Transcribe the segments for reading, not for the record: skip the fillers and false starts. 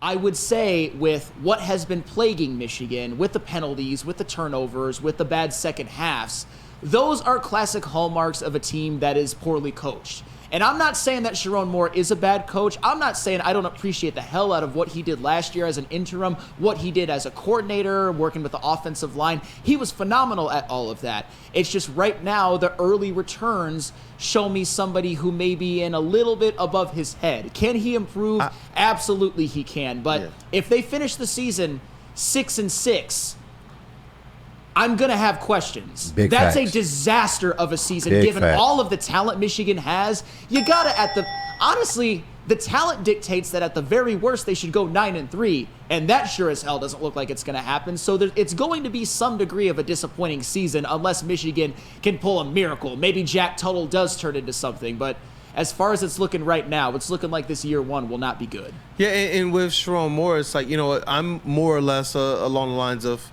I would say with what has been plaguing Michigan, with the penalties, with the turnovers, with the bad second halves, those are classic hallmarks of a team that is poorly coached. And I'm not saying that Sherrone Moore is a bad coach. I'm not saying I don't appreciate the hell out of what he did last year as an interim, what he did as a coordinator, working with the offensive line. He was phenomenal at all of that. It's just right now the early returns show me somebody who may be in a little bit above his head. Can he improve? Absolutely he can. But if they finish the season 6-6, I'm going to have questions. That's a disaster of a season, given all of the talent Michigan has. You got to, honestly, the talent dictates that at the very worst, they should go 9-3, and that sure as hell doesn't look like it's going to happen. So it's going to be some degree of a disappointing season unless Michigan can pull a miracle. Maybe Jack Tuttle does turn into something, but as far as it's looking right now, it's looking like this year one will not be good. Yeah, and with Sherrone Moore, it's like, I'm more or less along the lines of,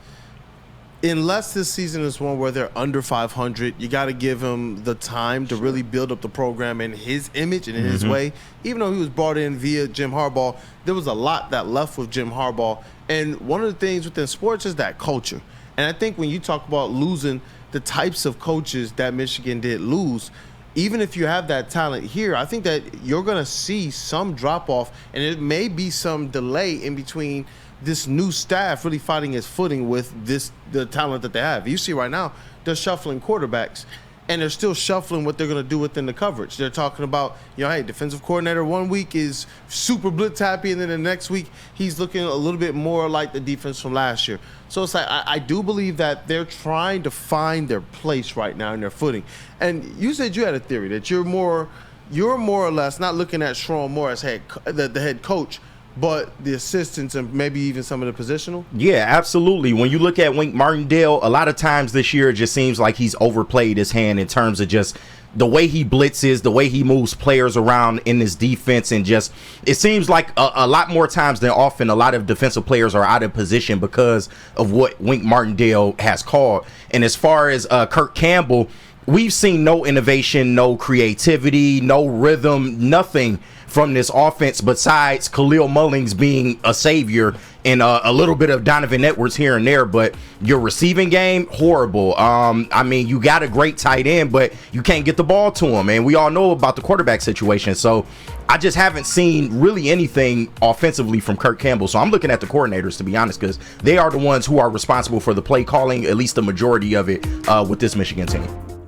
unless this season is one where they're under 500, you got to give him the time to really build up the program in his image and in his way. Even though he was brought in via Jim Harbaugh, there was a lot that left with Jim Harbaugh. And one of the things within sports is that culture. And I think when you talk about losing the types of coaches that Michigan did lose, even if you have that talent here, I think that you're going to see some drop-off, and it may be some delay in between this new staff really finding its footing with the talent that they have. You see right now, they're shuffling quarterbacks, and they're still shuffling what they're going to do within the coverage. They're talking about, hey, defensive coordinator 1 week is super blitz happy, and then the next week he's looking a little bit more like the defense from last year. So it's like I do believe that they're trying to find their place right now in their footing. And you said you had a theory that you're more or less not looking at Sherrone Moore as the head coach, but the assistants and maybe even some of the positional? Yeah, absolutely. When you look at Wink Martindale, a lot of times this year it just seems like he's overplayed his hand in terms of just the way he blitzes, the way he moves players around in his defense, and just it seems like a lot more times than often a lot of defensive players are out of position because of what Wink Martindale has called. And as far as Kirk Campbell, we've seen no innovation, no creativity, no rhythm, nothing from this offense besides Khalil Mullings being a savior and a little bit of Donovan Edwards here and there. But your receiving game, horrible. I mean, you got a great tight end, but you can't get the ball to him. And we all know about the quarterback situation. So I just haven't seen really anything offensively from Kirk Campbell. So I'm looking at the coordinators, to be honest, because they are the ones who are responsible for the play calling, at least the majority of it with this Michigan team.